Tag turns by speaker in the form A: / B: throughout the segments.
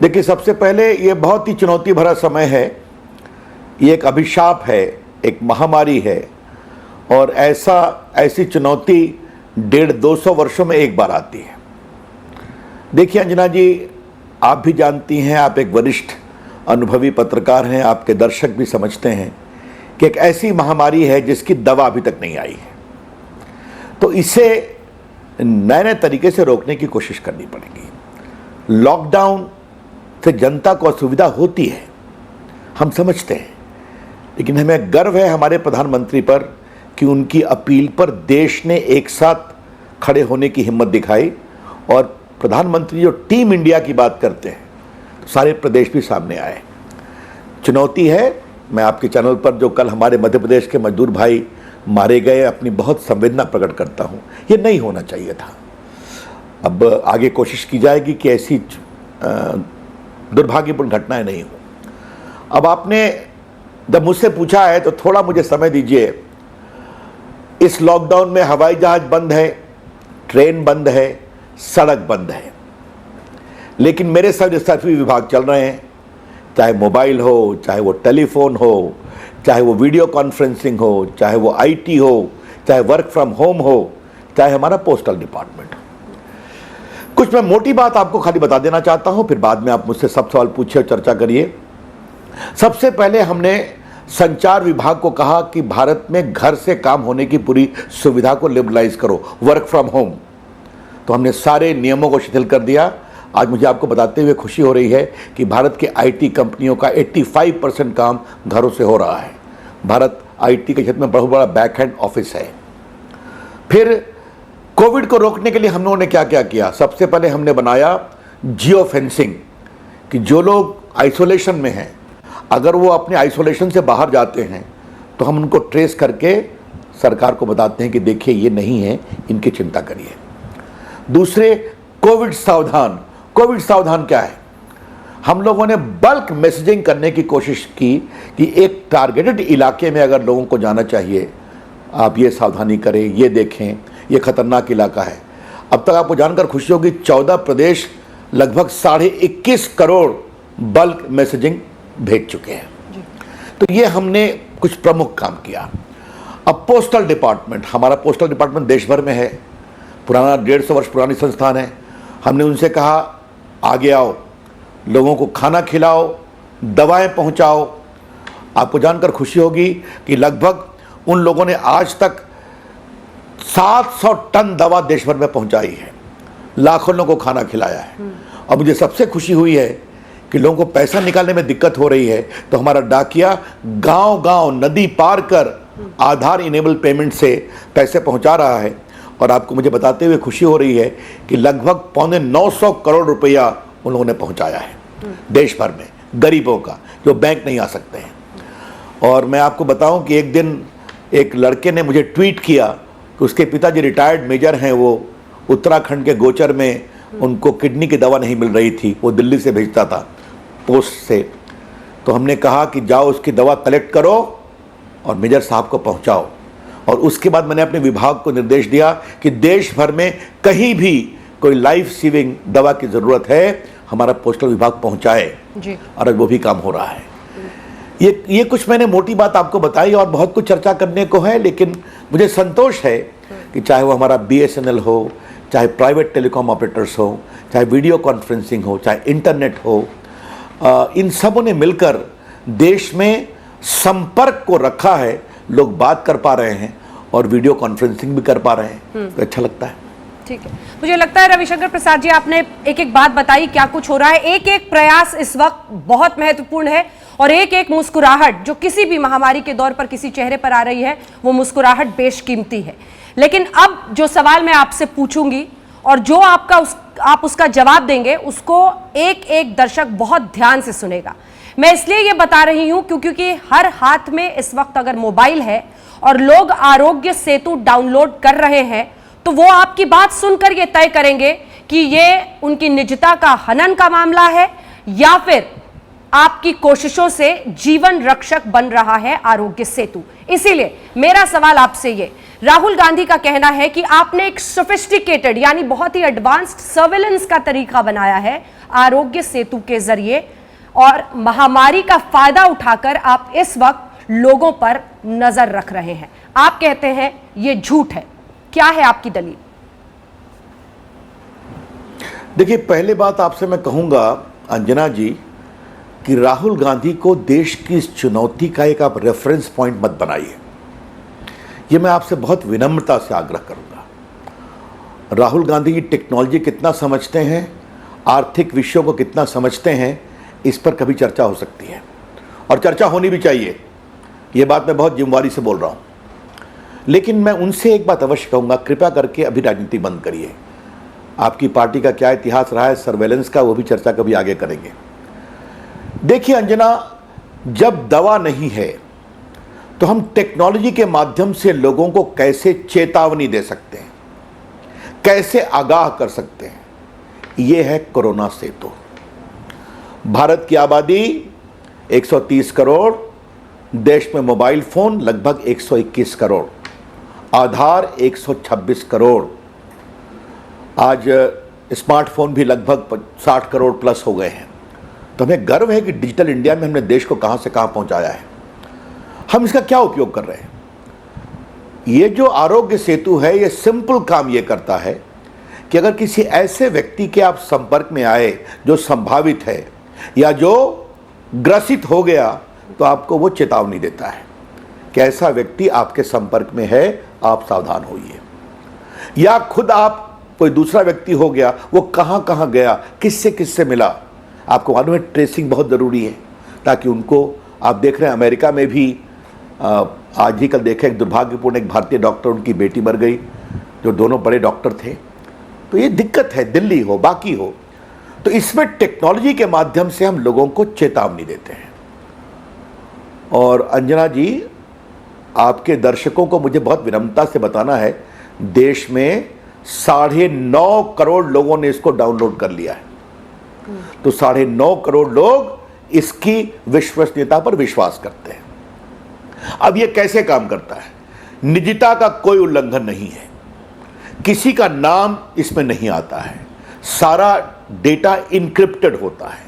A: देखिए, सबसे पहले ये बहुत ही चुनौती भरा समय है। ये एक अभिशाप है, एक महामारी है, और ऐसी चुनौती 150-200 वर्षों में एक बार आती है। देखिए अंजना जी, आप भी जानती हैं, आप एक वरिष्ठ अनुभवी पत्रकार हैं, आपके दर्शक भी समझते हैं कि एक ऐसी महामारी है जिसकी दवा अभी तक नहीं आई है। तो इसे नए नए तरीके से रोकने की कोशिश करनी पड़ेगी। लॉकडाउन से जनता को असुविधा होती है, हम समझते हैं, लेकिन हमें गर्व है हमारे प्रधानमंत्री पर कि उनकी अपील पर देश ने एक साथ खड़े होने की हिम्मत दिखाई। और प्रधानमंत्री जो टीम इंडिया की बात करते हैं, तो सारे प्रदेश भी सामने आए। चुनौती है। मैं आपके चैनल पर जो कल हमारे मध्य प्रदेश के मजदूर भाई मारे गए, अपनी बहुत संवेदना प्रकट करता हूँ। ये नहीं होना चाहिए था। अब आगे कोशिश की जाएगी कि ऐसी दुर्भाग्यपूर्ण घटनाएं नहीं हो। अब आपने जब मुझसे पूछा है तो थोड़ा मुझे समय दीजिए। इस लॉकडाउन में हवाई जहाज बंद है, ट्रेन बंद है, सड़क बंद है, लेकिन मेरे सभी विभाग चल रहे हैं। चाहे मोबाइल हो, चाहे वो टेलीफोन हो, चाहे वो वीडियो कॉन्फ्रेंसिंग हो, चाहे वो आईटी हो, चाहे वर्क फ्रॉम होम हो, चाहे हमारा पोस्टल डिपार्टमेंट हो। कुछ मैं मोटी बात आपको खाली बता देना चाहता हूं, फिर बाद में आप मुझसे सब सवाल पूछिए और चर्चा करिए। सबसे पहले हमने संचार विभाग को कहा कि भारत में घर से काम होने की पूरी सुविधा को लिबरलाइज करो, वर्क फ्रॉम होम। तो हमने सारे नियमों को शिथिल कर दिया। आज मुझे आपको बताते हुए खुशी हो रही है कि भारत के आईटी कंपनियों का 85% काम घरों से हो रहा है। भारत आईटी के क्षेत्र में बहुत बड़ा बैक एंड ऑफिस है। फिर कोविड को रोकने के लिए हम लोगों ने क्या क्या किया? सबसे पहले हमने बनाया जियो फेंसिंग, कि जो लोग आइसोलेशन में हैं, अगर वो अपने आइसोलेशन से बाहर जाते हैं तो हम उनको ट्रेस करके सरकार को बताते हैं कि देखिए ये नहीं है, इनकी चिंता करिए। दूसरे, कोविड सावधान। कोविड सावधान क्या है? हम लोगों ने बल्क मैसेजिंग करने की कोशिश की कि एक टारगेटेड इलाके में अगर लोगों को जाना चाहिए, आप ये सावधानी करें, ये देखें, ये खतरनाक इलाका है। अब तक आपको जानकर खुशी होगी, 14 प्रदेश लगभग 21.5 करोड़ बल्क मैसेजिंग भेज चुके हैं। तो ये हमने कुछ प्रमुख काम किया। अब पोस्टल डिपार्टमेंट, हमारा पोस्टल डिपार्टमेंट देश भर में है, पुराना 150 वर्ष पुरानी संस्थान है। हमने उनसे कहा आगे आओ, लोगों को खाना खिलाओ, दवाएं पहुंचाओ। आपको जानकर खुशी होगी कि लगभग उन लोगों ने आज तक 700 टन दवा देश भर में पहुंचाई है, लाखों लोगों को खाना खिलाया है। और मुझे सबसे खुशी हुई है कि लोगों को पैसा निकालने में दिक्कत हो रही है, तो हमारा डाकिया गांव-गांव नदी पार कर आधार इनेबल पेमेंट से पैसे पहुंचा रहा है। और आपको मुझे बताते हुए खुशी हो रही है कि लगभग 925 करोड़ रुपया उन लोगों ने पहुंचाया है देश भर में, गरीबों का, जो बैंक नहीं आ सकते हैं। और मैं आपको बताऊं कि एक दिन एक लड़के ने मुझे ट्वीट किया कि उसके पिताजी रिटायर्ड मेजर हैं, वो उत्तराखंड के गोचर में उनको किडनी की दवा नहीं मिल रही थी, वो दिल्ली से भेजता था पोस्ट से। तो हमने कहा कि जाओ उसकी दवा कलेक्ट करो और मेजर साहब को पहुंचाओ। और उसके बाद मैंने अपने विभाग को निर्देश दिया कि देश भर में कहीं भी कोई लाइफ सेविंग दवा की ज़रूरत है, हमारा पोस्टल विभाग पहुंचाए जी। और वो भी काम हो रहा है। ये कुछ मैंने मोटी बात आपको बताई, और बहुत कुछ चर्चा करने को है, लेकिन मुझे संतोष है कि चाहे वो हमारा BSNL हो, चाहे प्राइवेट टेलीकॉम ऑपरेटर्स हो, चाहे वीडियो कॉन्फ्रेंसिंग हो, चाहे इंटरनेट हो, इन सबों ने मिलकर देश में संपर्क को रखा है। लोग बात कर पा रहे हैं और वीडियो कॉन्फ्रेंसिंग भी कर पा रहे हैं, तो अच्छा लगता है।
B: ठीक है, मुझे लगता है रविशंकर प्रसाद जी, आपने एक एक बात बताई, क्या कुछ हो रहा है। एक एक प्रयास इस वक्त बहुत महत्वपूर्ण है, और एक एक मुस्कुराहट जो किसी भी महामारी के दौर पर किसी चेहरे पर आ रही है, वो मुस्कुराहट बेशकीमती है। लेकिन अब जो सवाल मैं आपसे पूछूंगी और जो आप उसका जवाब देंगे, उसको एक एक दर्शक बहुत ध्यान से सुनेगा। मैं इसलिए ये बता रही हूं क्योंकि हर हाथ में इस वक्त अगर मोबाइल है और लोग आरोग्य सेतु डाउनलोड कर रहे हैं, तो वो आपकी बात सुनकर ये तय करेंगे कि ये उनकी निजता का हनन का मामला है या फिर आपकी कोशिशों से जीवन रक्षक बन रहा है आरोग्य सेतु। इसीलिए मेरा सवाल आपसे ये, राहुल गांधी का कहना है कि आपने एक सोफिस्टिकेटेड यानी बहुत ही एडवांस्ड सर्वेलेंस का तरीका बनाया है आरोग्य सेतु के जरिए, और महामारी का फायदा उठाकर आप इस वक्त लोगों पर नजर रख रहे हैं। आप कहते हैं ये झूठ है, क्या है आपकी दलील?
A: देखिए, पहले बात आपसे मैं कहूंगा अंजना जी कि राहुल गांधी को देश की इस चुनौती का एक आप रेफरेंस पॉइंट मत बनाइए। ये मैं आपसे बहुत विनम्रता से आग्रह करूंगा। राहुल गांधी जी टेक्नोलॉजी कितना समझते हैं, आर्थिक विषयों को कितना समझते हैं, इस पर कभी चर्चा हो सकती है और चर्चा होनी भी चाहिए। ये बात मैं बहुत जिम्मेदारी से बोल रहा हूँ। लेकिन मैं उनसे एक बात अवश्य कहूँगा, कृपया करके अभी राजनीति बंद करिए। आपकी पार्टी का क्या इतिहास रहा है सर्वेलेंस का, वो भी चर्चा कभी आगे करेंगे। देखिए अंजना, जब दवा नहीं है तो हम टेक्नोलॉजी के माध्यम से लोगों को कैसे चेतावनी दे सकते हैं, कैसे आगाह कर सकते हैं, ये है कोरोना सेतु। भारत की आबादी 130 करोड़, देश में मोबाइल फोन लगभग 121 करोड़, आधार 126 करोड़, आज स्मार्टफोन भी लगभग 60 करोड़ प्लस हो गए हैं। तो हमें गर्व है कि डिजिटल इंडिया में हमने देश को कहां से कहां पहुंचाया है। हम इसका क्या उपयोग कर रहे हैं? ये जो आरोग्य सेतु है, ये सिंपल काम ये करता है कि अगर किसी ऐसे व्यक्ति के आप संपर्क में आए जो संभावित है या जो ग्रसित हो गया, तो आपको वो चेतावनी देता है कि ऐसा व्यक्ति आपके संपर्क में है, आप सावधान होइए। या खुद आप कोई दूसरा व्यक्ति हो गया, वो कहां कहां गया, किससे किससे मिला, आपको मालूम है ट्रेसिंग बहुत ज़रूरी है, ताकि उनको, आप देख रहे हैं अमेरिका में भी आज ही कल देखे एक दुर्भाग्यपूर्ण एक भारतीय डॉक्टर, उनकी बेटी मर गई, जो दोनों बड़े डॉक्टर थे। तो ये दिक्कत है, दिल्ली हो बाकी हो। तो इसमें टेक्नोलॉजी के माध्यम से हम लोगों को चेतावनी देते हैं। और अंजना जी, आपके दर्शकों को मुझे बहुत विनम्रता से बताना है, देश में 9.5 करोड़ लोगों ने इसको डाउनलोड कर लिया है। तो 9.5 करोड़ लोग इसकी विश्वसनीयता पर विश्वास करते हैं। अब यह कैसे काम करता है? निजता का कोई उल्लंघन नहीं है, किसी का नाम इसमें नहीं आता है, सारा डेटा इनक्रिप्टेड होता है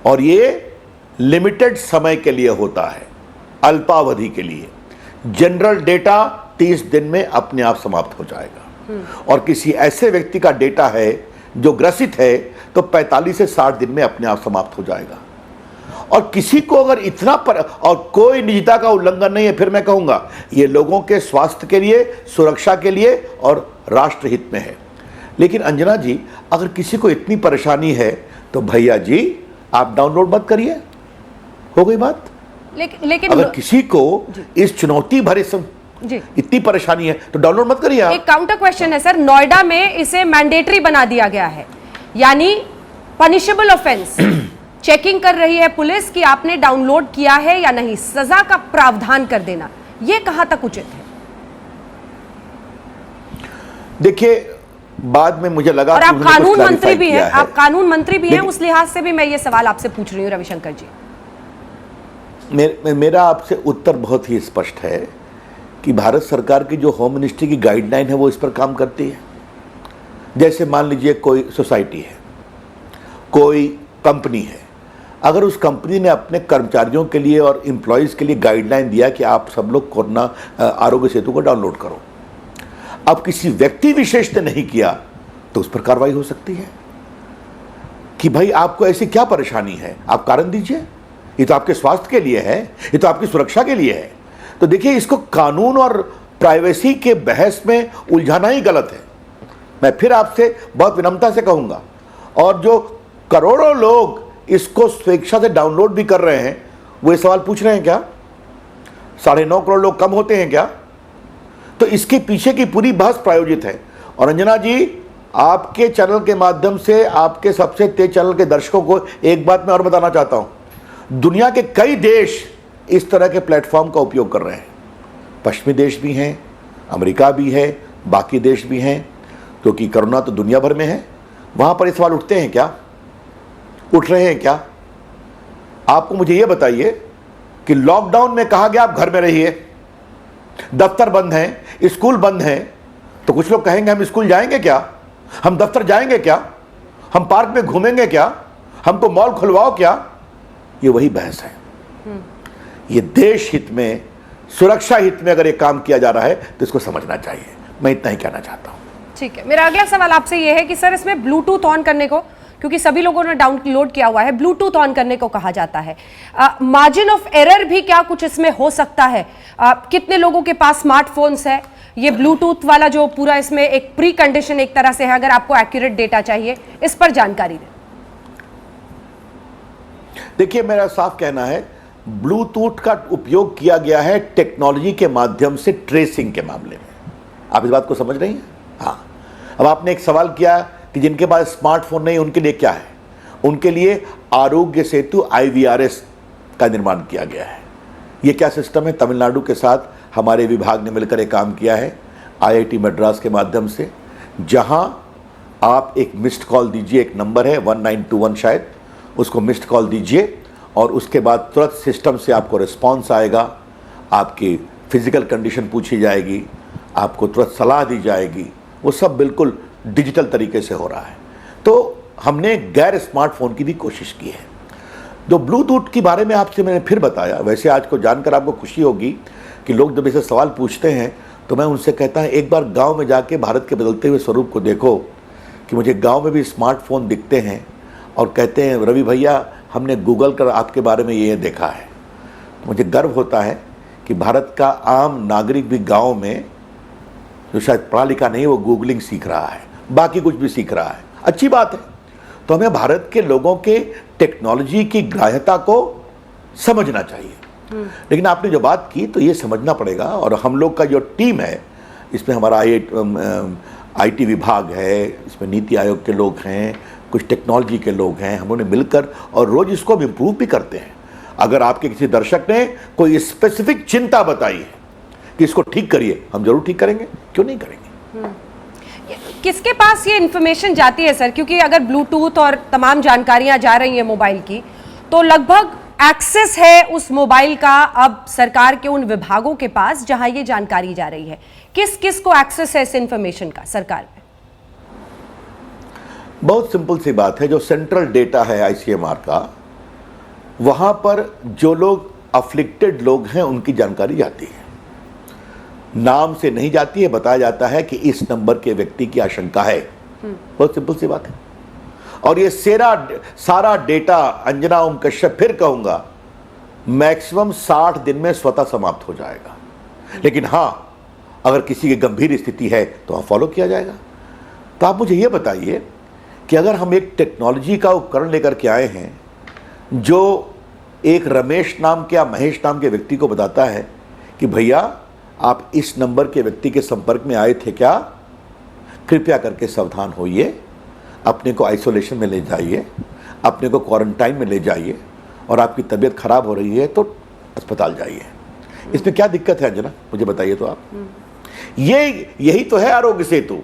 A: और ये लिमिटेड समय के लिए होता है, अल्पावधि के लिए। जनरल डेटा 30 दिन में अपने आप समाप्त हो जाएगा, और किसी ऐसे व्यक्ति का डेटा है जो ग्रसित है तो 45 से 60 दिन में अपने आप समाप्त हो जाएगा। और किसी को अगर इतना और कोई निजता का उल्लंघन नहीं है, फिर मैं कहूंगा ये लोगों के स्वास्थ्य के लिए, सुरक्षा के लिए और राष्ट्रहित में है। लेकिन अंजना जी, अगर किसी को इतनी परेशानी है तो भैया जी आप डाउनलोड मत करिए, हो गई बात।
B: लेकिन
A: अगर किसी को इस चुनौती भरे
B: जी
A: इतनी परेशानी है तो डाउनलोड मत करिए।
B: एक काउंटर क्वेश्चन है सर, नोएडा में इसे मैंडेटरी बना दिया गया है, यानी पनिशेबल ऑफेंस। चेकिंग कर रही है पुलिस कि आपने डाउनलोड किया है या नहीं, सजा का प्रावधान कर देना, यह कहां तक उचित है?
A: देखिए, बाद में मुझे लगा,
B: और आप कानून मंत्री भी हैं, आप कानून मंत्री भी हैं, उस लिहाज से भी मैं ये सवाल आपसे पूछ रही हूं रविशंकर जी।
A: मेरा आपसे उत्तर बहुत ही स्पष्ट है कि भारत सरकार की जो होम मिनिस्ट्री की गाइडलाइन है वो इस पर काम करती है। जैसे मान लीजिए कोई सोसाइटी है, कोई कंपनी है, अगर उस कंपनी ने अपने कर्मचारियों के लिए और एम्प्लॉयज़ के लिए गाइडलाइन दिया कि आप सब लोग कोरोना आरोग्य सेतु को डाउनलोड करो, अब किसी व्यक्ति विशेष ने नहीं किया तो उस पर कार्रवाई हो सकती है कि भाई आपको ऐसी क्या परेशानी है, आप कारण दीजिए, ये तो आपके स्वास्थ्य के लिए है, ये तो आपकी सुरक्षा के लिए है। तो देखिए, इसको कानून और प्राइवेसी के बहस में उलझाना ही गलत है। मैं फिर आपसे बहुत विनम्रता से कहूंगा, और जो करोड़ों लोग इसको स्वेच्छा से डाउनलोड भी कर रहे हैं, वो ये सवाल पूछ रहे हैं क्या 9.5 करोड़ लोग कम होते हैं क्या? तो इसके पीछे की पूरी बहस प्रायोजित है। और अंजना जी, आपके चैनल के माध्यम से आपके सबसे तेज चैनल के दर्शकों को एक बात मैं और बताना चाहता हूं, दुनिया के कई देश इस तरह के प्लेटफॉर्म का उपयोग कर रहे हैं। पश्चिमी देश भी हैं, अमेरिका भी है, बाकी देश भी हैं, क्योंकि कोरोना तो दुनिया भर में है। वहां पर ये सवाल उठते हैं क्या, उठ रहे हैं क्या? आपको मुझे ये बताइए कि लॉकडाउन में कहा गया आप घर में रहिए, दफ्तर बंद हैं, स्कूल बंद हैं, तो कुछ लोग कहेंगे हम स्कूल जाएंगे क्या, हम दफ्तर जाएंगे क्या, हम पार्क में घूमेंगे क्या? हमको मॉल खुलवाओ क्या, ये वही बहस है। ये देश हित में, सुरक्षा हित में अगर ये काम किया जा रहा है तो इसको समझना चाहिए। मैं इतना ही कहना चाहता हूं।
B: ठीक है, मेरा अगला सवाल आपसे ये है कि सर इसमें ब्लूटूथ ऑन करने को, क्योंकि सभी लोगों ने डाउनलोड किया हुआ है, ब्लूटूथ ऑन करने को कहा जाता है, मार्जिन ऑफ एरर भी क्या कुछ इसमें हो सकता है? कितने लोगों के पास स्मार्टफोन्स है? ये ब्लूटूथ वाला जो पूरा इसमें एक प्री कंडीशन एक तरह से है, अगर आपको एक्यूरेट डेटा चाहिए, इस पर जानकारी दें।
A: देखिए, मेरा साफ कहना है, ब्लूटूथ का उपयोग किया गया है टेक्नोलॉजी के माध्यम से ट्रेसिंग के मामले में। आप इस बात को समझ रही हैं? हाँ। अब आपने एक सवाल किया कि जिनके पास स्मार्टफोन नहीं उनके लिए क्या है। उनके लिए आरोग्य सेतु IVRS का निर्माण किया गया है। ये क्या सिस्टम है? तमिलनाडु के साथ हमारे विभाग ने मिलकर एक काम किया है IIT मद्रास के माध्यम से, जहां आप एक मिस्ड कॉल दीजिए, एक नंबर है 1921 शायद, उसको मिस्ड कॉल दीजिए और उसके बाद तुरंत सिस्टम से आपको रिस्पॉन्स आएगा, आपकी फिजिकल कंडीशन पूछी जाएगी, आपको तुरंत सलाह दी जाएगी। वो सब बिल्कुल डिजिटल तरीके से हो रहा है। तो हमने गैर स्मार्टफोन की भी कोशिश की है। जो ब्लूटूथ के बारे में आपसे मैंने फिर बताया, वैसे आज को जानकर आपको खुशी होगी कि लोग जब ऐसे सवाल पूछते हैं तो मैं उनसे कहता हूं, एक बार गांव में जाके भारत के बदलते हुए स्वरूप को देखो कि मुझे गांव में भी स्मार्टफोन दिखते हैं और कहते हैं, रवि भैया हमने गूगल कर आपके बारे में ये देखा है। तो मुझे गर्व होता है कि भारत का आम नागरिक भी गांव में, जो शायद पढ़ा लिखा नहीं, वो गूगलिंग सीख रहा है, बाकी कुछ भी सीख रहा है। अच्छी बात है। तो हमें भारत के लोगों के टेक्नोलॉजी की ग्राह्यता को समझना चाहिए। लेकिन आपने जो बात की तो ये समझना पड़ेगा, और हम लोग का जो टीम है, इसमें हमारा IT विभाग है, इसमें नीति आयोग के लोग हैं, कुछ टेक्नोलॉजी के लोग हैं, हम लोगों ने मिलकर और रोज इसको इम्प्रूव भी करते हैं। अगर आपके किसी दर्शक ने कोई स्पेसिफिक चिंता बताई है कि इसको ठीक करिए, हम जरूर ठीक करेंगे, क्यों नहीं करेंगे।
B: किसके पास ये इंफॉर्मेशन जाती है सर? क्योंकि अगर ब्लूटूथ और तमाम जानकारियां जा रही हैं मोबाइल की, तो लगभग एक्सेस है उस मोबाइल का अब सरकार के उन विभागों के पास जहां ये जानकारी जा रही है। किस किस को एक्सेस है इस इंफॉर्मेशन का सरकार में?
A: बहुत सिंपल सी बात है, जो सेंट्रल डेटा है ICMR का, वहां पर जो लोग अफ्लिक्टेड लोग हैं उनकी जानकारी जाती है। नाम से नहीं जाती है, बताया जाता है कि इस नंबर के व्यक्ति की आशंका है। बहुत सिंपल सी बात है। और ये सारा डेटा, अंजना ओम कश्यप फिर कहूंगा, मैक्सिमम 60 दिन में स्वतः समाप्त हो जाएगा। लेकिन हां, अगर किसी की गंभीर स्थिति है तो वहां फॉलो किया जाएगा। तो आप मुझे ये बताइए कि अगर हम एक टेक्नोलॉजी का उपकरण लेकर के आए हैं जो एक रमेश नाम के या महेश नाम के व्यक्ति को बताता है कि भैया आप इस नंबर के व्यक्ति के संपर्क में आए थे क्या, कृपया करके सावधान होइए, अपने को आइसोलेशन में ले जाइए, अपने को क्वारंटाइन में ले जाइए, और आपकी तबीयत खराब हो रही है तो अस्पताल जाइए। इसमें क्या दिक्कत है अंजना, मुझे बताइए तो आप। यही तो है आरोग्य सेतु।